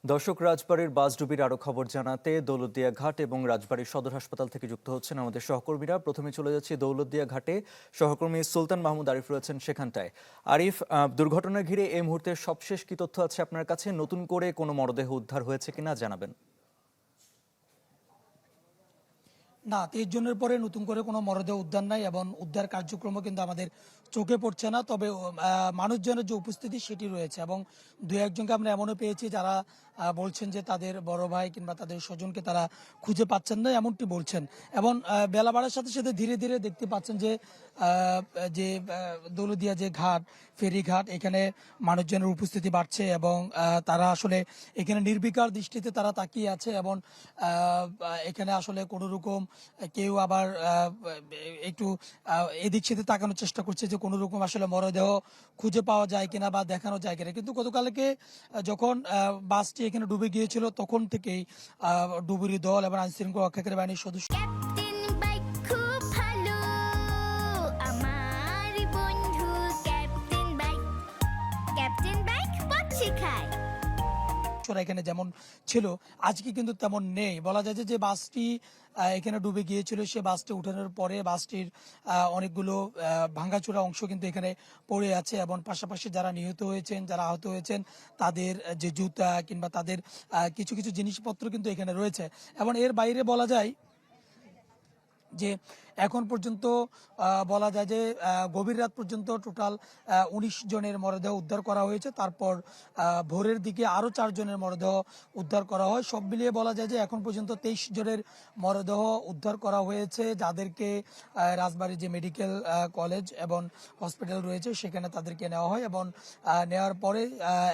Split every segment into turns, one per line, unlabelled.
দর্শক, রাজবাড়ীর বাসডুবির আরো খবর জানাতে দৌলতদিয়া ঘাট এবং রাজবাড়ীর সদর হাসপাতাল থেকে যুক্ত হচ্ছেন আমাদের সহকর্মীরা। প্রথমে চলে যাচ্ছি দৌলতদিয়া ঘাটে, সহকর্মী সুলতান মাহমুদ আরিফ রয়েছেন সেখানটায়। আরিফ, দুর্ঘটনা ঘিরে এই মুহূর্তে সবশেষ কি তথ্য আছে আপনার কাছে? নতুন করে কোনো মরদেহ উদ্ধার হয়েছে কিনা জানাবেন।
না, 23 জনের পরে নতুন করে কোনো মরদেহ উদ্ধার নাই এবং উদ্ধার কার্যক্রমও কিন্তু আমাদের চোখে পড়ছে না। তবে মানুষজনের যে উপস্থিতি সেটি রয়েছে এবং দু একজনকে আমরা এমনও পেয়েছি যারা বলছেন যে তাদের বড় ভাই কিংবা তাদের স্বজনকে তারা খুঁজে পাচ্ছেন না, এমনটি বলছেন। এবং বেলা বাড়ার সাথে সাথে ধীরে ধীরে দেখতে পাচ্ছেন যে দৌলতদিয়া যে ঘাট, ফেরিঘাট, এখানে মানুষজনের উপস্থিতি বাড়ছে এবং তারা আসলে এখানে নির্বিকার দৃষ্টিতে তারা তাকিয়ে আছে এবং এখানে আসলে কোনো রকম কেউ আবার একটু এদিক সেদিক তাকানোর চেষ্টা করছে যে কোনো রকম আসলে মরদেহ খুঁজে পাওয়া যায় কিনা বা দেখানো যায় কিনা। কিন্তু গতকালকে যখন বাসটি এখানে ডুবে গিয়েছিল তখন থেকেই ডুবুরি দল এবং আইনশৃঙ্খলা রক্ষাকারী বাহিনীর সদস্য এখানে যেমন ছিল আজকে কিন্তু তেমন নেই। বলা যায় যে বাসটি এখানে ডুবে গিয়েছিল সে বাসটি উঠানোর পরে বাসটির অনেকগুলো ভাঙাচোরা অংশ কিন্তু এখানে পড়ে আছে এবং পাশাপাশি যারা নিহত হয়েছেন, যারা আহত হয়েছেন, তাদের যে জুতা কিংবা তাদের কিছু কিছু জিনিসপত্র কিন্তু এখানে রয়েছে। এবং এর বাইরে বলা যায় যে এখন পর্যন্ত বলা যায় যে গভীর রাত পর্যন্ত টোটাল 19 জনের মরদেহ উদ্ধার করা হয়েছে। তারপর ভোরের দিকে আরও 4 জনের মরদেহ উদ্ধার করা হয়। সব মিলিয়ে বলা যায় যে এখন পর্যন্ত 23 জনের মরদেহ উদ্ধার করা হয়েছে, যাদেরকে রাজবাড়ী যে মেডিকেল কলেজ এবং হসপিটাল রয়েছে সেখানে তাদেরকে নেওয়া হয় এবং নেওয়ার পরে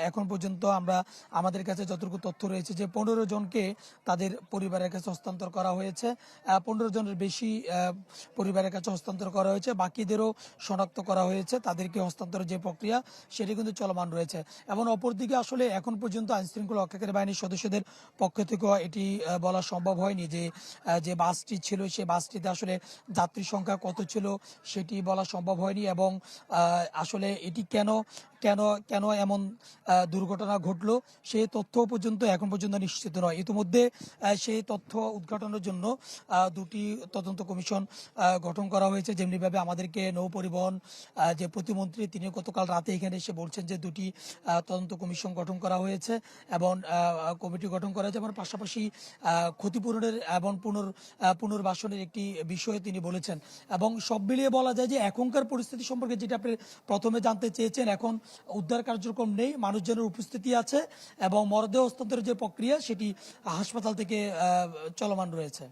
এখন পর্যন্ত আমাদের কাছে যতটুকু তথ্য রয়েছে যে 15 জনকে তাদের পরিবারের কাছে হস্তান্তর করা হয়েছে। 15 জনের বেশি পরিবারের কাছে হস্তান্তর করা হয়েছে, বাকিদেরও শনাক্ত করা হয়েছে। তাদেরকে হস্তান্তরের যে প্রক্রিয়া সেটি কিন্তু চলমান রয়েছে। এবং অপরদিকে আসলে এখন পর্যন্ত আইনশৃঙ্খলা রক্ষাকারী বাহিনীর সদস্যদের পক্ষ থেকেও এটি বলা সম্ভব হয়নি যে যে বাসটি ছিল সে বাসটিতে আসলে যাত্রী সংখ্যা কত ছিল সেটি বলা সম্ভব হয়নি এবং আসলে এটি কেন কেন কেন এমন দুর্ঘটনা ঘটলো সেই তথ্য পর্যন্ত এখন পর্যন্ত নিশ্চিত নয়। ইতিমধ্যে সেই তথ্য উদ্ঘাটনের জন্য দুটি তদন্ত কমিশন গঠন করা হয়েছে। যেমনিভাবে আমাদেরকে নৌ পরিবহন যে প্রতিমন্ত্রী তিনি গতকাল রাতে এখানে এসে বলছেন যে দুটি তদন্ত কমিশন গঠন করা হয়েছে এবং কমিটি গঠন করা হয়েছে এবং পাশাপাশি ক্ষতিপূরণের এবং পুনর্বাসনের একটি বিষয়ে তিনি বলেছেন। এবং সব মিলিয়ে বলা যায় যে এখনকার পরিস্থিতি সম্পর্কে যেটা আপনি প্রথমে জানতে চেয়েছেন, এখন উদ্ধার কার্যক্রম নেই, মানুষজনের উপস্থিতি আছে এবং মরদেহ হস্তান্তরের যে প্রক্রিয়া সেটি হাসপাতাল থেকে চলমান রয়েছে।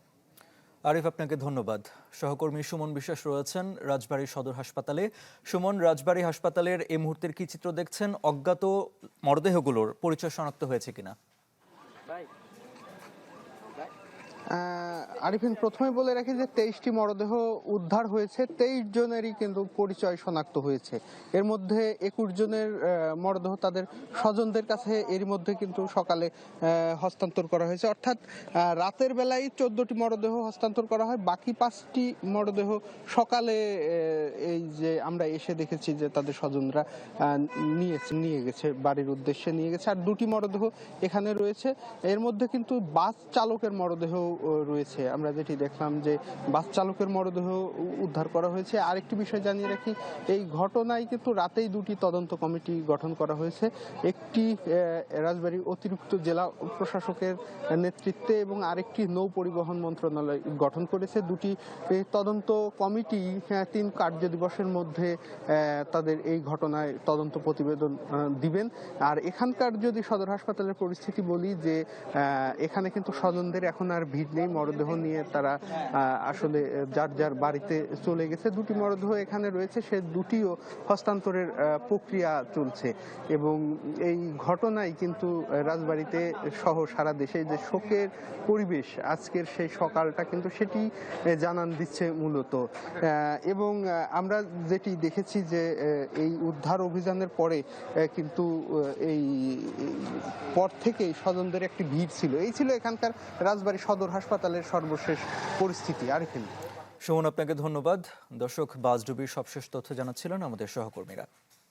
আরিফ, আপনাকে ধন্যবাদ। সহকর্মী সুমন বিশ্বাস রয়েছেন রাজবাড়ী সদর হাসপাতালে। সুমন, রাজবাড়ী হাসপাতালের এই মুহূর্তের কি চিত্র দেখছেন? অজ্ঞাত মরদেহগুলোর পরিচয় শনাক্ত হয়েছে কিনা?
আরিফিন, প্রথমে বলে রাখি যে 23টি মরদেহ উদ্ধার হয়েছে, 23 জনেরই কিন্তু পরিচয় শনাক্ত হয়েছে। এর মধ্যে 21 জনের মরদেহ তাদের স্বজনদের কাছে এর মধ্যে কিন্তু সকালে হস্তান্তর করা হয়েছে। অর্থাৎ রাতের বেলায় 14টি মরদেহ হস্তান্তর করা হয়, বাকি 5টি মরদেহ সকালে এই যে আমরা এসে দেখেছি যে তাদের স্বজনরা নিয়ে গেছে, বাড়ির উদ্দেশ্যে নিয়ে গেছে। আর 2টি মরদেহ এখানে রয়েছে। এর মধ্যে কিন্তু বাস চালকের মরদেহ রয়েছে। আমরা যেটি দেখলাম যে বাস চালকের মরদেহ উদ্ধার করা হয়েছে। আরেকটি বিষয় জানিয়ে রাখি, এই ঘটনায় কিন্তু রাতেই 2টি তদন্ত কমিটি গঠন করা হয়েছে। একটি রাজবাড়ীর অতিরিক্ত জেলা প্রশাসকের নেতৃত্বে এবং আরেকটি নৌ পরিবহন মন্ত্রণালয় গঠন করেছে। 2টি তদন্ত কমিটি 3 কার্য দিবসের মধ্যে তাদের এই ঘটনায় তদন্ত প্রতিবেদন দিবেন। আর এখানকার যদি সদর হাসপাতালের পরিস্থিতি বলি, যে এখানে কিন্তু স্বজনদের এখন আর ভিড় নেই। মরদেহ নিয়ে তারা আসলে যার যার বাড়িতে চলে গেছে। 2টি মরদেহ এখানে রয়েছে, সে 2টিও হস্তান্তরের প্রক্রিয়া চলছে। এবং এই ঘটনায় কিন্তু রাজবাড়ীতে সহ সারা দেশে যে শোকের পরিবেশ, আজকের সেই সকালটা কিন্তু সেটি জানান দিচ্ছে মূলত। এবং আমরা যেটি দেখেছি যে এই উদ্ধার অভিযানের পরে কিন্তু এই পর থেকেই স্বজনদের একটি ভিড় ছিল। এই ছিল এখানকার রাজবাড়ী সদর হাসপাতালের সর্বশেষ পরিস্থিতি। আরিফিন।
সুমন, আপনাকে ধন্যবাদ। দর্শক, বাসডুবির সবশেষ তথ্য জানাচ্ছিলেন আমাদের সহকর্মীরা।